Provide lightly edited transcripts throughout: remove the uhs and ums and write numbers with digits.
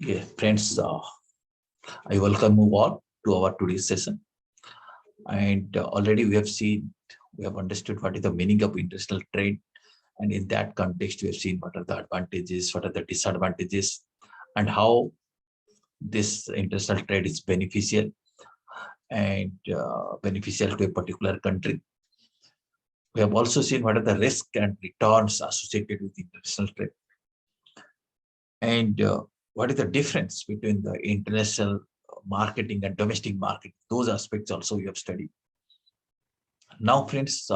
Okay, friends, I welcome you all to our today's session. And already we have understood what is the meaning of international trade. And in that context, we have seen what are the advantages, what are the disadvantages, and how this international trade is beneficial and beneficial to a particular country. We have also seen what are the risks and returns associated with international trade. And what is the difference between the international marketing and domestic marketing? Those aspects also we have studied. Now, friends,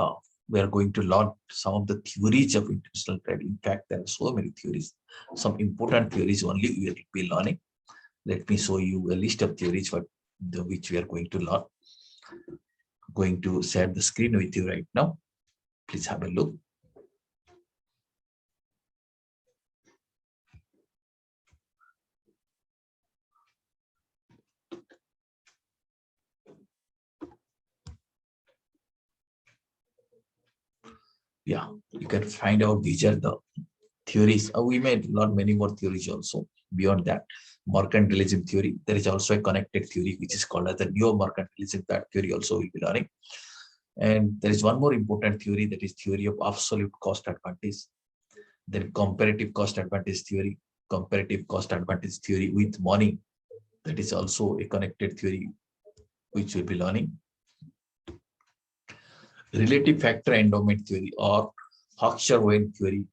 we are going to learn some of the theories of international trade. In fact, there are so many theories. Some important theories only we will be learning. Let me show you a list of theories which we are going to learn. I'm going to share the screen with you right now. Please have a look. Yeah, you can find out these are the theories. We may learn many more theories also beyond that. Mercantilism theory. There is also a connected theory which is called as the neo-mercantilism. That theory also we'll be learning. And there is one more important theory, that is theory of absolute cost advantage. Then comparative cost advantage theory, comparative cost advantage theory with money. That is also a connected theory which we'll be learning. Relative factor endowment theory or Hochschild theory.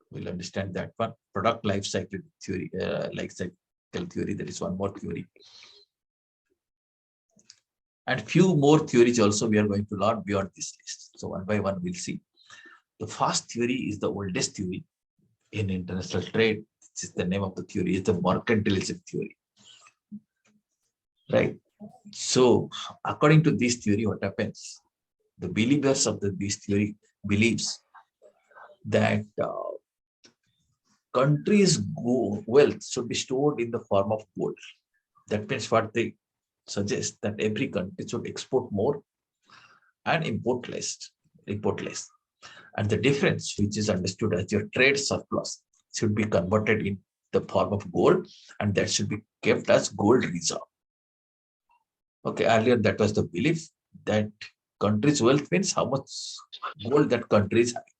We'll understand that one. Product life cycle theory, life cycle theory. That is one more theory. And few more theories also we are going to learn beyond this list. So one by one we'll see. The first theory is the oldest theory in international trade. This is the name of the theory. It's the mercantilism theory. Right. So according to this theory, what happens? The believers of this theory believes that countries' wealth should be stored in the form of gold. That means what they suggest, that every country should export more and import less. And the difference, which is understood as your trade surplus, should be converted in the form of gold, and that should be kept as gold reserve. Okay, earlier that was the belief that country's wealth means how much gold that country is having.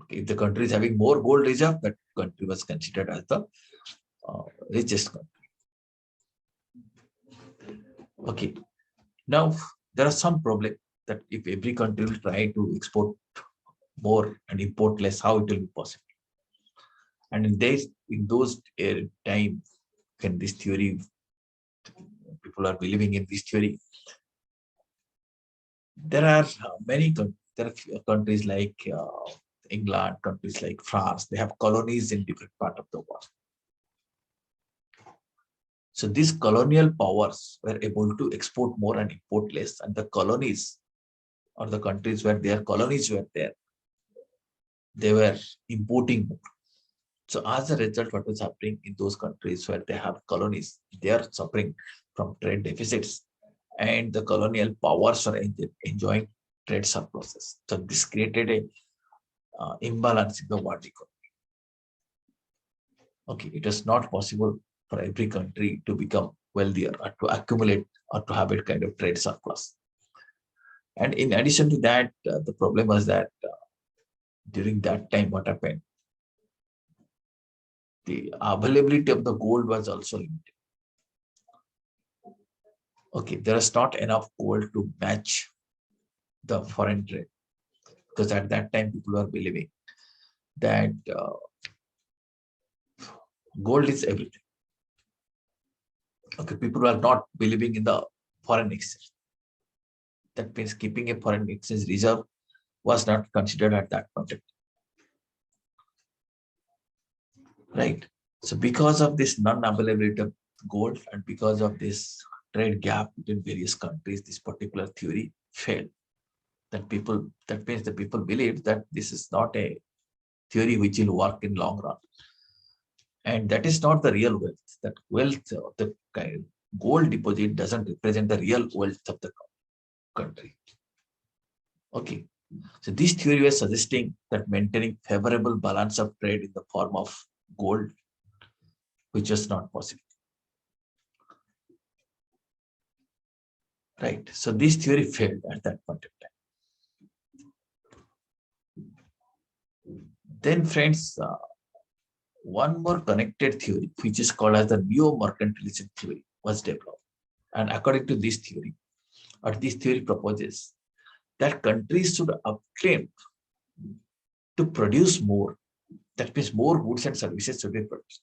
Okay, if the country is having more gold reserve, that country was considered as the richest country. Okay, now there are some problems that if every country will try to export more and import less, how it will be possible? And in those time, can this theory, people are believing in this theory. There are countries like England, countries like France, they have colonies in different parts of the world. So these colonial powers were able to export more and import less, and the colonies or the countries where their colonies were there, they were importing more. So as a result, what was happening in those countries where they have colonies, they are suffering from trade deficits, and the colonial powers are enjoying trade surpluses. So this created a imbalance in the world economy. Okay, it is not possible for every country to become wealthier or to accumulate or to have a kind of trade surplus. And in addition to that, the problem was that during that time, what happened? The availability of the gold was also limited. Okay, there is not enough gold to match the foreign trade, because at that time people were believing that gold is everything. Okay, people are not believing in the foreign exchange. That means keeping a foreign exchange reserve was not considered at that point. Right. So because of this non-availability of gold and because of this trade gap between various countries, this particular theory failed. That means the people believe that this is not a theory which will work in long run. And that is not the real wealth. That wealth of the gold deposit doesn't represent the real wealth of the country. Okay. So this theory was suggesting that maintaining favorable balance of trade in the form of gold, which was not possible. Right. So this theory failed at that point in time. Then, friends, one more connected theory, which is called as the neo-mercantilism theory, was developed. And according to this theory, or this theory proposes that countries should attempt to produce more. That means more goods and services should be produced.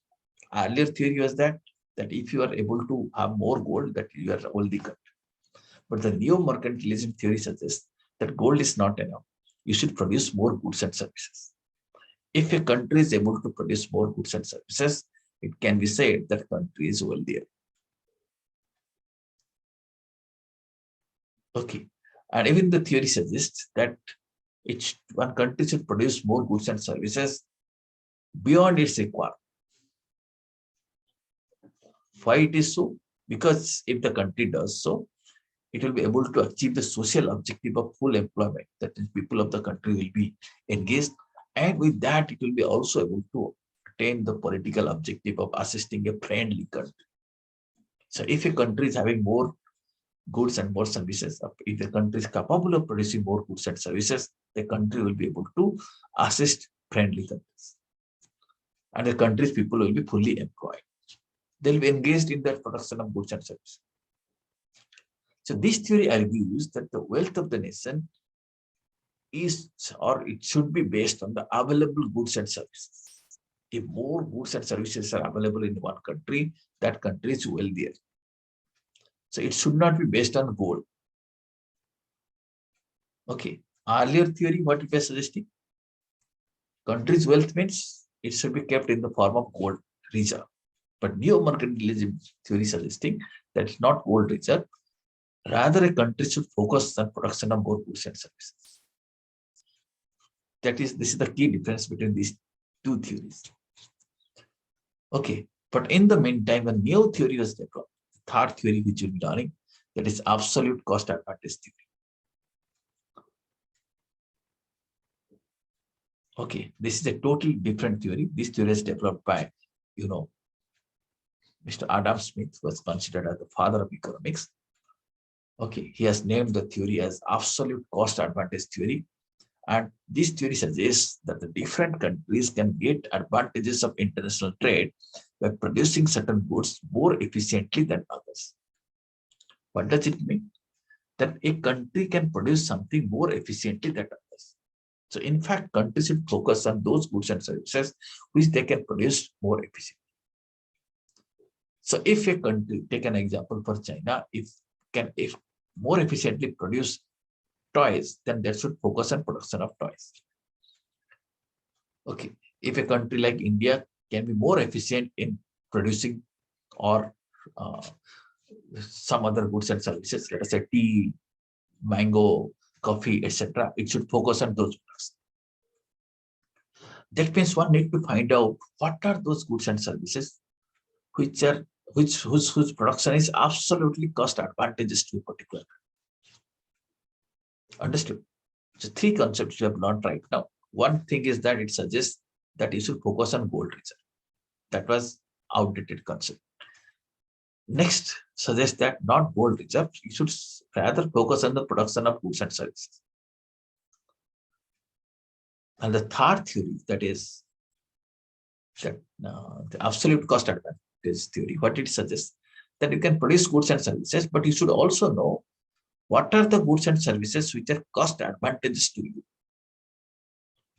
Earlier theory was that if you are able to have more gold, that you are a wealthy country. But the neo-mercantilism theory suggests that gold is not enough. You should produce more goods and services. If a country is able to produce more goods and services, it can be said that country is wealthier. Okay. And even the theory suggests that one country should produce more goods and services beyond its requirement. Why it is so? Because if the country does so, it will be able to achieve the social objective of full employment. That is, people of the country will be engaged. And with that, it will be also able to attain the political objective of assisting a friendly country. So if a country is having more goods and more services, if the country is capable of producing more goods and services, the country will be able to assist friendly countries. And the country's people will be fully employed. They'll be engaged in that production of goods and services. So this theory argues that the wealth of the nation is, or it should be based on the available goods and services. If more goods and services are available in one country, that country is wealthier. So it should not be based on gold. Okay. Earlier theory, what it was suggesting? Country's wealth means it should be kept in the form of gold reserve. But neo-mercantilism theory suggesting that it's not gold reserve. Rather, a country should focus on production of more goods and services. This is the key difference between these two theories. Okay, but in the meantime, a new theory was developed, the third theory which you'll be learning, that is absolute cost advantage theory. Okay, this is a totally different theory. This theory is developed by, Mr. Adam Smith, who was considered as the father of economics. Okay, he has named the theory as absolute cost advantage theory. And this theory suggests that the different countries can get advantages of international trade by producing certain goods more efficiently than others. What does it mean? That a country can produce something more efficiently than others. So in fact, countries should focus on those goods and services which they can produce more efficiently. So if a country, take an example for China, if more efficiently produce toys, then they should focus on production of toys. Okay, if a country like India can be more efficient in producing or some other goods and services, let us say tea, mango, coffee, etc., it should focus on those products. That means one need to find out what are those goods and services whose production is absolutely cost advantageous to a particular country. Understood? So three concepts we have learned right now. One thing is that it suggests that you should focus on gold reserve. That was outdated concept. Next suggests that not gold reserve, you should rather focus on the production of goods and services. And the third theory, that is that the absolute cost advantage theory, what it suggests, that you can produce goods and services, but you should also know what are the goods and services which are cost advantages to you.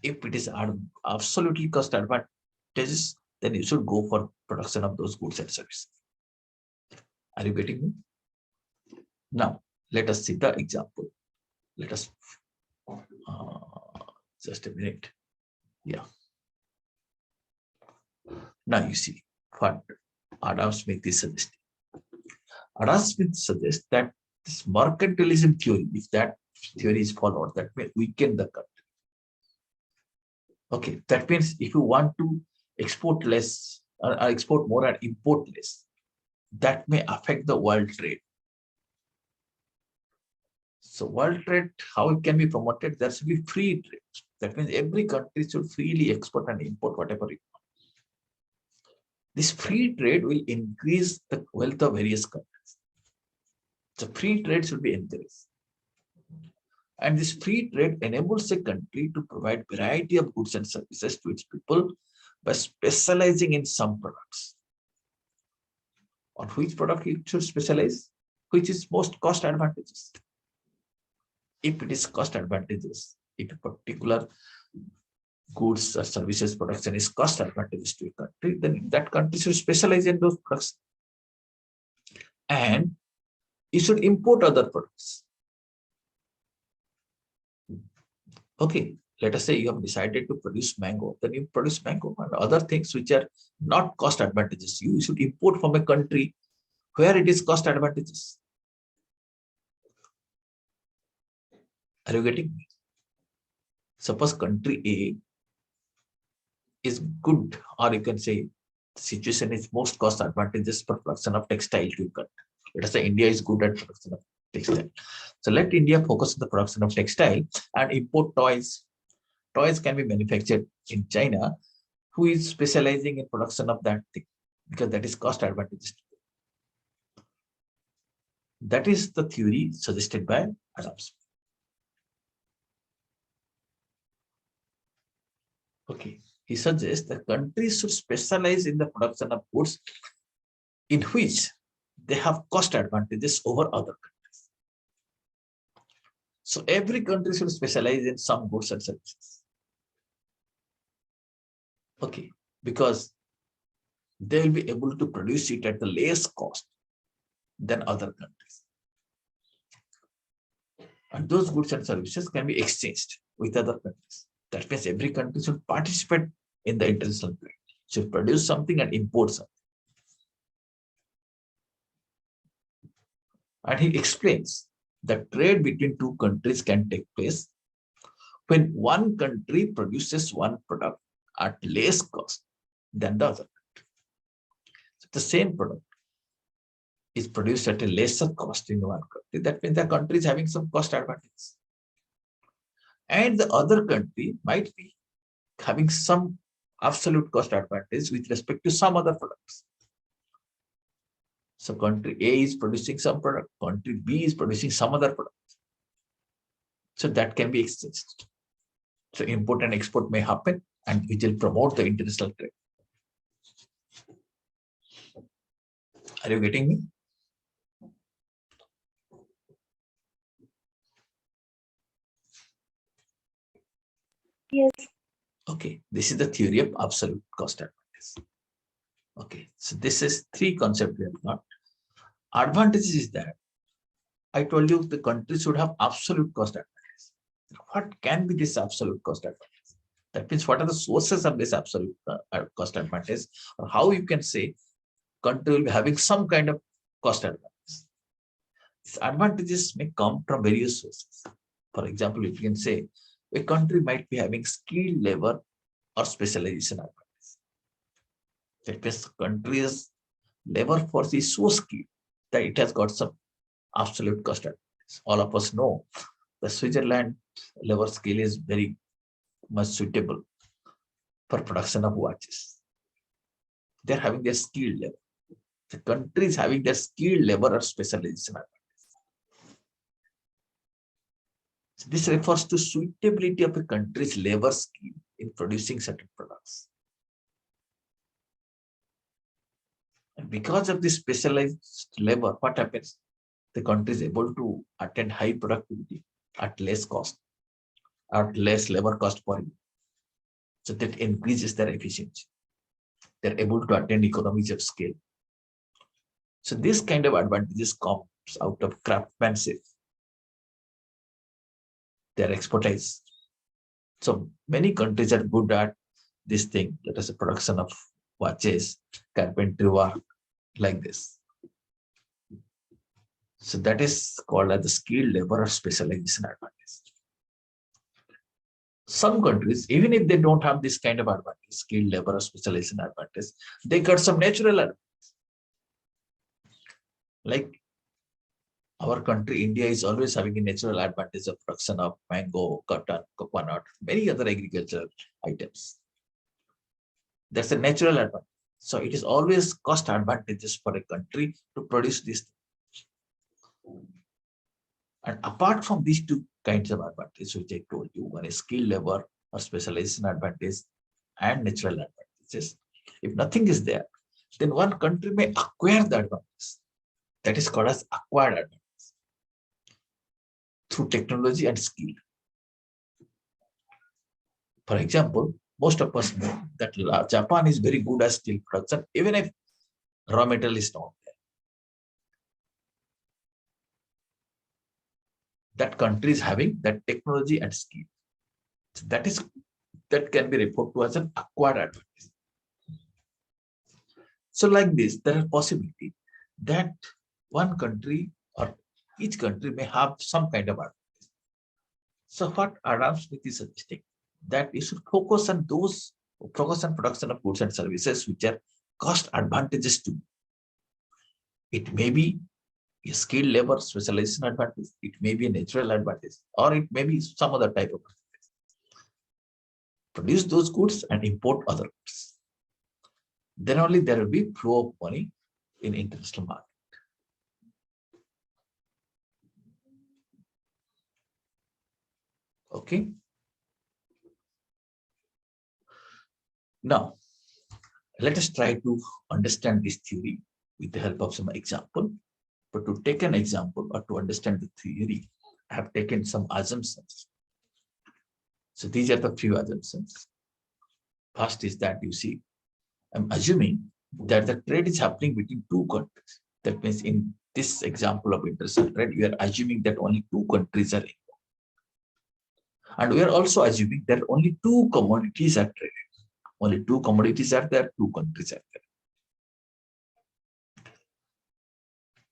If it is absolutely cost advantages, then you should go for production of those goods and services. Are you getting me? Now, let us see the example. Let us, just a minute. Yeah. Now you see what Adam Smith is suggesting. Adam Smith suggests that this mercantilism theory, if that theory is followed, that may weaken the country. Okay, that means if you want to export less, or export more and import less, that may affect the world trade. So world trade, how it can be promoted? There should be free trade. That means every country should freely export and import whatever it wants. This free trade will increase the wealth of various countries. So free trade should be encouraged. And this free trade enables a country to provide variety of goods and services to its people by specializing in some products. On which product it should specialize? Which is most cost advantageous? If it is cost advantageous, if a particular goods or services production is cost advantageous to a country, then that country should specialize in those products. And you should import other products. Okay, let us say you have decided to produce mango, then you produce mango and other things which are not cost advantageous. You should import from a country where it is cost advantageous. Are you getting me? Suppose country A is good, or you can say the situation is most cost advantageous for production of textile to a country. Let us say India is good at production of textile. So let India focus on the production of textile and import toys. Toys can be manufactured in China, who is specializing in production of that thing, because that is cost advantageous. That is the theory suggested by Adam Smith. Okay, he suggests that countries should specialize in the production of goods in which they have cost advantages over other countries. So every country should specialize in some goods and services. Okay, because they will be able to produce it at the less cost than other countries. And those goods and services can be exchanged with other countries. That means every country should participate in the international trade, should produce something and import something. And he explains that trade between two countries can take place when one country produces one product at less cost than the other country. So the same product is produced at a lesser cost in one country. That means the country is having some cost advantage. And the other country might be having some absolute cost advantage with respect to some other products. So country A is producing some product, country B is producing some other product. So that can be exchanged. So import and export may happen, and it will promote the international trade. Are you getting me? Yes. Okay, this is the theory of absolute cost advantage. Okay, so this is three concepts we have got. Advantage is that I told you the country should have absolute cost advantage. What can be this absolute cost advantage? That means what are the sources of this absolute cost advantage, or how you can say country will be having some kind of cost advantage. These advantages may come from various sources. For example, if you can say a country might be having skilled labor or specialization advantage. That means the country's labor force is so skilled that it has got some absolute cost advantage. All of us know the Switzerland labor skill is very much suitable for production of watches. They're having their skilled labor. The country is having their skilled labor or specialization advantage. So this refers to suitability of a country's labor skill in producing certain products. And because of this specialized labor, what happens? The country is able to attain high productivity at less cost, at less labor cost per unit. So that increases their efficiency. They're able to attain economies of scale. So this kind of advantages comes out of craftsmanship, their expertise. So many countries are good at this thing, that is the production of watches, carpentry work, like this. So that is called as the skilled labor or specialization advantage. Some countries, even if they don't have this kind of advantage, skilled labor or specialization advantage, they got some natural advantage. Like our country, India, is always having a natural advantage of production of mango, cotton, coconut, many other agricultural items. That's a natural advantage. So it is always cost advantages for a country to produce this. And apart from these two kinds of advantages, which I told you, one is skill labor or specialization advantage and natural advantages. If nothing is there, then one country may acquire the advantage. That is called as acquired advantage through technology and skill. For example, most of us know that Japan is very good at steel production, even if raw material is not there. That country is having that technology and skill. So that can be referred to as an acquired advantage. So like this, there is a possibility that one country or each country may have some kind of advantage. So what Adam Smith is suggesting, that you should focus on production of goods and services which are cost advantages to. It may be a skilled labor specialization advantage, it may be a natural advantage, or it may be some other type of advantage. Produce those goods and import other goods. Then only there will be flow of money in international market. Okay. Now, let us try to understand this theory with the help of some example. But to take an example or to understand the theory, I have taken some assumptions. So these are the few assumptions. First is that you see, I'm assuming that the trade is happening between two countries. That means in this example of international trade, we are assuming that only two countries are involved. And we are also assuming that only two commodities are traded. Only two commodities are there, two countries are there.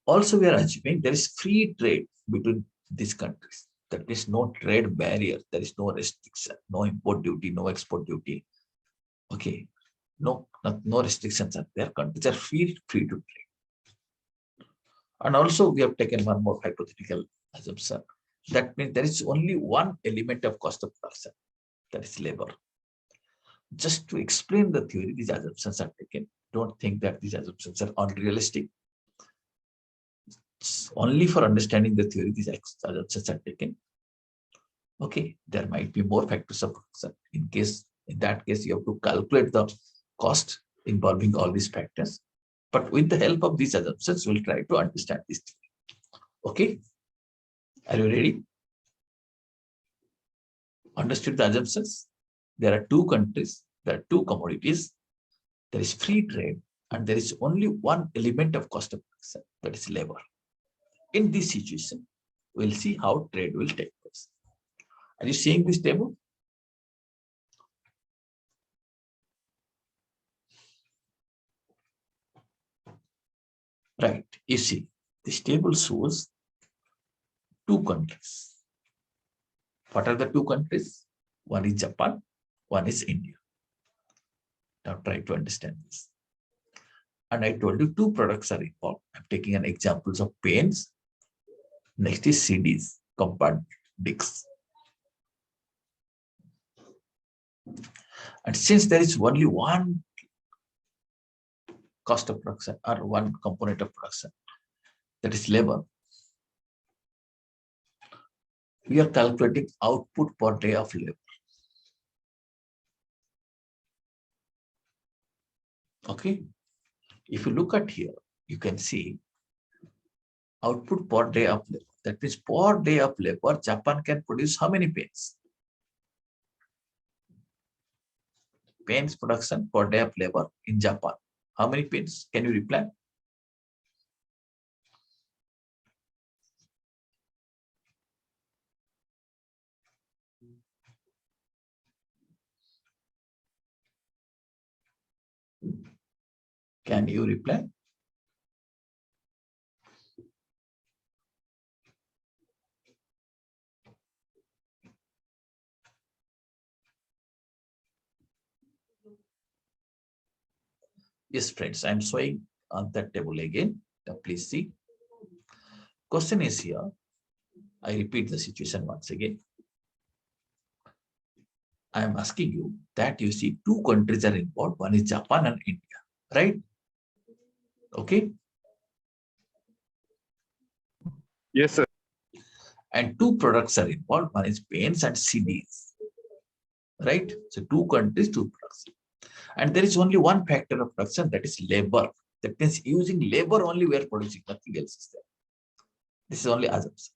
Also, we are assuming there is free trade between these countries. There is no trade barrier. There is no restriction, no import duty, no export duty. Okay, no restrictions are there. Countries are free to trade. And also, we have taken one more hypothetical assumption. That means there is only one element of cost of production, that is labor. Just to explain the theory, these assumptions are taken. Don't think that these assumptions are unrealistic. Only for understanding the theory, these assumptions are taken. Okay, there might be more factors of production. In that case, you have to calculate the cost involving all these factors. But with the help of these assumptions, we'll try to understand this theory. Okay, are you ready? Understood the assumptions? There are two countries, there are two commodities, there is free trade, and there is only one element of cost of production, that is labor. In this situation, we'll see how trade will take place. Are you seeing this table? Right, you see, this table shows two countries. What are the two countries? One is Japan, one is India. Now try to understand this. And I told you two products are involved. I'm taking an examples of pens. Next is CDs, compact discs. And since there is only one cost of production or one component of production, that is labor, we are calculating output per day of labor. Okay, if you look at here, you can see output per day of labor. That means per day of labor, Japan can produce how many pens? Pens production per day of labor in Japan. How many pens? Can you reply? Can you reply? Yes, friends, I'm showing on that table again. Now, please see. Question is here. I repeat the situation once again. I am asking you that you see two countries are involved. One is Japan and India. right? Okay. Yes, sir. And two products are involved. One is paints and CDs, right? So two countries, two products. And there is only one factor of production, that is labor. That means using labor only we are producing, nothing else is there. This is only assumption.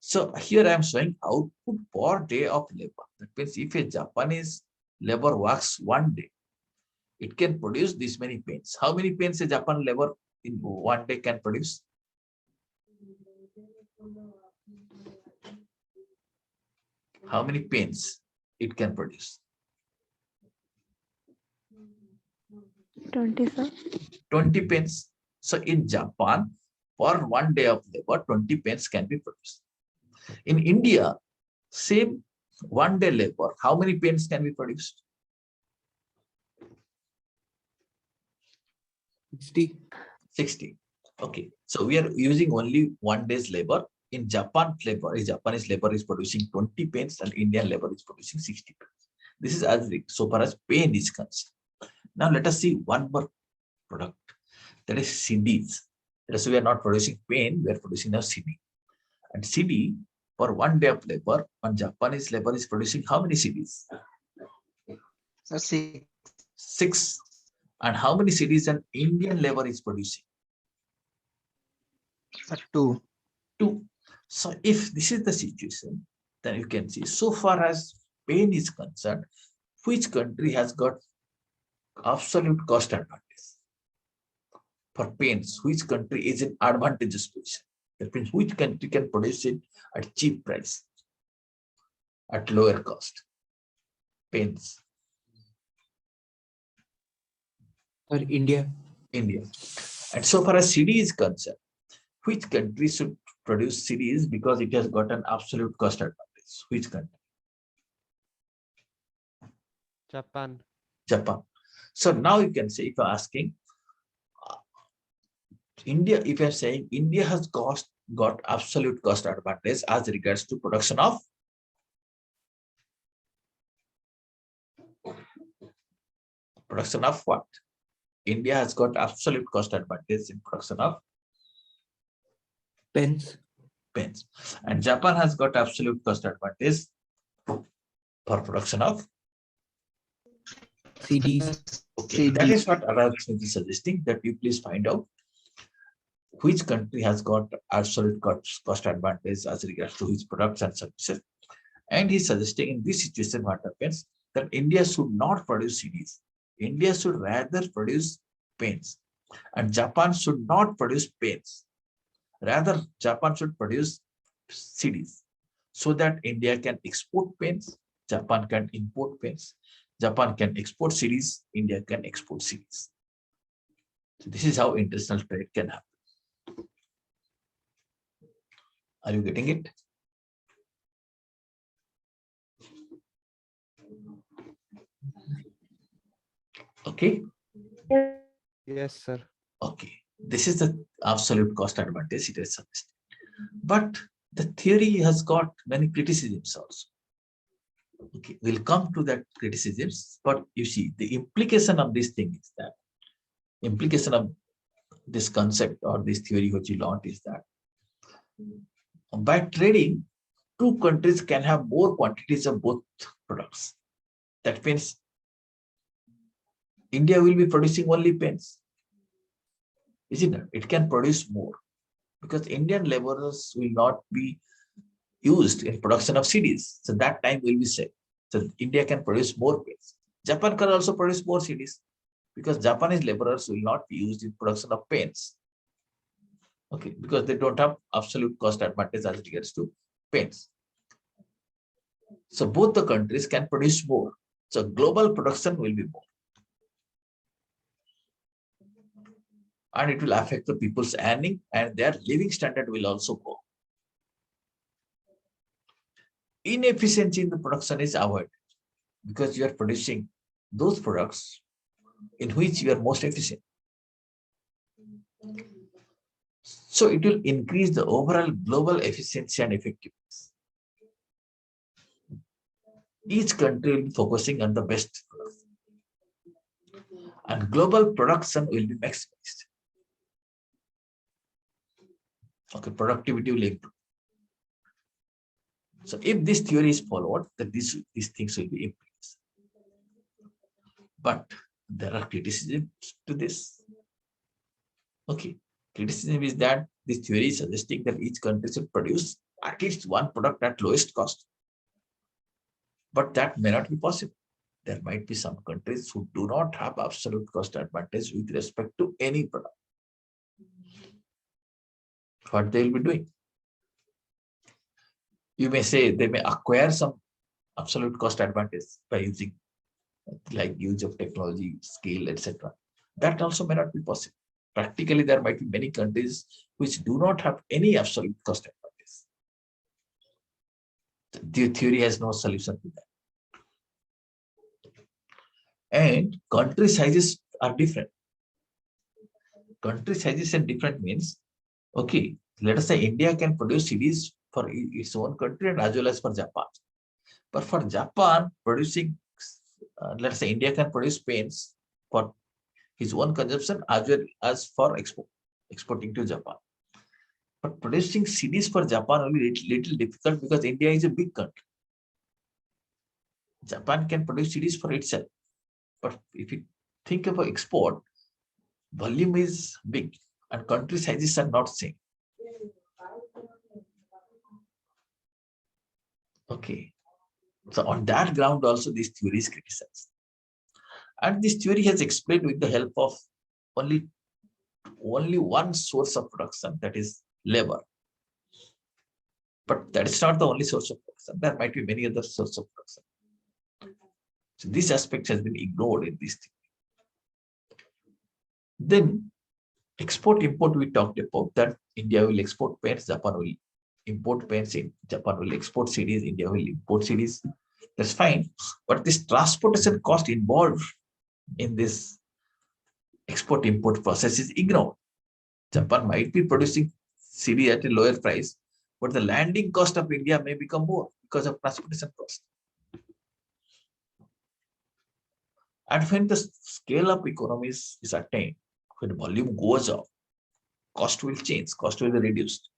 So here I am showing output per day of labor. That means if a Japanese labor works 1 day, it can produce this many paints. How many paints a Japan labor in 1 day can produce? How many paints it can produce? 20, sir. 20 pens. So in Japan, for 1 day of labor, 20 pens can be produced. In India, same 1 day labor, how many pens can be produced? 60. 60. Okay. So we are using only 1 day's labor. In Japan, Japanese labor is producing 20 pens and Indian labor is producing 60 pens. This is as so far as pen is concerned. Now let us see one more product, that is CDs. So we are not producing pen, we are producing now CD. And CD, for 1 day of labor, one Japanese labor is producing how many CDs? Sir, 6. 6. And how many CDs an Indian labor is producing? Sir, 2. 2. So if this is the situation, then you can see so far as pen is concerned, which country has got absolute cost advantage? For paints, which country is in advantageous position? That means which country can produce it at cheap price, at lower cost? Paints. Sir, India. India. And so far as CD is concerned, which country should produce CDs because it has got an absolute cost advantage? Which country? Japan. Japan. So now you can say, if you're asking India, if you're saying India has got absolute cost advantage as regards to production of what? India has got absolute cost advantage in production of Pens. pens. And Japan has got absolute cost advantage for production of CDs. Okay, that is what Arab is suggesting, that you please find out which country has got absolute cost advantage as regards to its products and services. And he's suggesting in this situation what happens, that India should not produce CDs. India should rather produce pens. And Japan should not produce pens. Rather, Japan should produce CDs so that India can export pens, Japan can import pens, Japan can export CDs, India can export CDs. So this is how international trade can happen. Are you getting it? Okay. Yes, sir. Okay. This is the absolute cost advantage it is suggested. But the theory has got many criticisms also. Okay, we'll come to that criticisms, but you see, the implication of this thing is that, implication of this concept or this theory which you learned is that by trading, two countries can have more quantities of both products. That means India will be producing only pens. Isn't it? It can produce more because Indian laborers will not be used in production of CDs. So that time will be saved. So India can produce more pens. Japan can also produce more CDs because Japanese laborers will not be used in production of pens. Okay, because they don't have absolute cost advantage as regards to pens. So both the countries can produce more. So global production will be more. And it will affect the people's earning and their living standard will also go. Inefficiency in the production is avoided because you are producing those products in which you are most efficient. So it will increase the overall global efficiency and effectiveness. Each country will be focusing on the best products. and global production will be maximized. Okay, productivity will improve. So if this theory is followed, then these things will be in place. But there are criticisms to this. Okay, criticism is that this theory is suggesting that each country should produce at least one product at lowest cost. But that may not be possible. There might be some countries who do not have absolute cost advantage with respect to any product. What they will be doing? You may say they may acquire some absolute cost advantage by using like use of technology, skill, etc. That also may not be possible. Practically, there might be many countries which do not have any absolute cost advantage. The theory has no solution to that. And country sizes are different. Country sizes are different means, okay, let us say India can produce CDs for its own country and as well as for Japan. But for Japan, producing, let's say India can produce pens for his own consumption as well as for exporting to Japan. But producing CDs for Japan will be little difficult because India is a big country. Japan can produce CDs for itself. But if you think about export, volume is big and country sizes are not same. Okay. So on that ground also this theory is criticized. And this theory has explained with the help of only one source of production, that is labor. But that is not the only source of production. There might be many other sources of production. So this aspect has been ignored in this theory. Then export import, we talked about that India will export pens, Japan will import pens, Japan will export CDs, India will import CDs. That's fine. But this transportation cost involved in this export import process is ignored. Japan might be producing CD at a lower price, but the landing cost of India may become more because of transportation cost. And when the scale of economies is attained, when volume goes up, cost will change, cost will be reduced.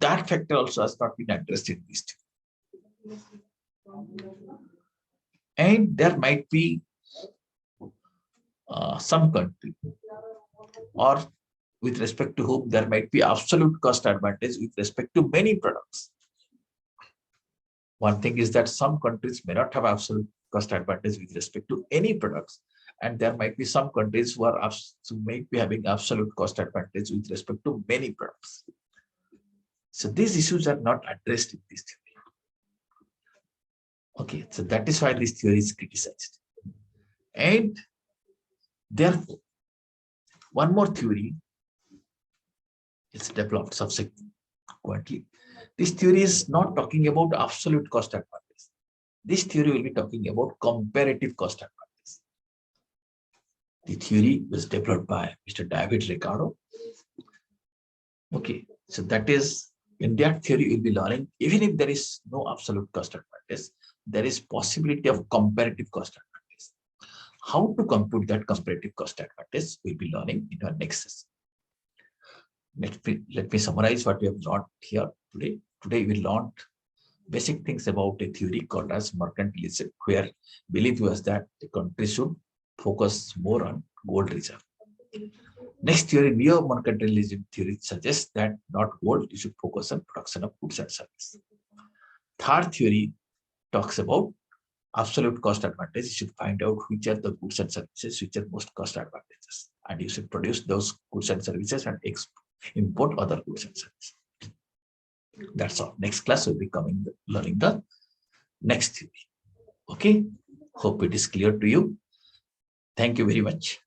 That factor also has not been addressed in this theory. And there might be some country or with respect to whom there might be absolute cost advantage with respect to many products. One thing is that some countries may not have absolute cost advantage with respect to any products, and there might be some countries who might be having absolute cost advantage with respect to many products. So these issues are not addressed in this theory. Okay, so that is why this theory is criticized. And therefore, one more theory is developed subsequently. This theory is not talking about absolute cost advantage. This theory will be talking about comparative cost advantage. The theory was developed by Mr. David Ricardo. Okay, so that is, in that theory, you'll be learning, even if there is no absolute cost advantage, there is possibility of comparative cost advantage. How to compute that comparative cost advantage, we'll be learning in our next session. Let me summarize what we have learned here today. Today we learned basic things about a theory called as mercantilism, where belief was that the country should focus more on gold reserve. Next theory, neo-mercantilism theory, suggests that not gold, you should focus on production of goods and services. Third theory talks about absolute cost advantage. You should find out which are the goods and services which are most cost advantages, and you should produce those goods and services and import other goods and services. That's all. Next class will be learning the next theory. Okay, hope it is clear to you. Thank you very much.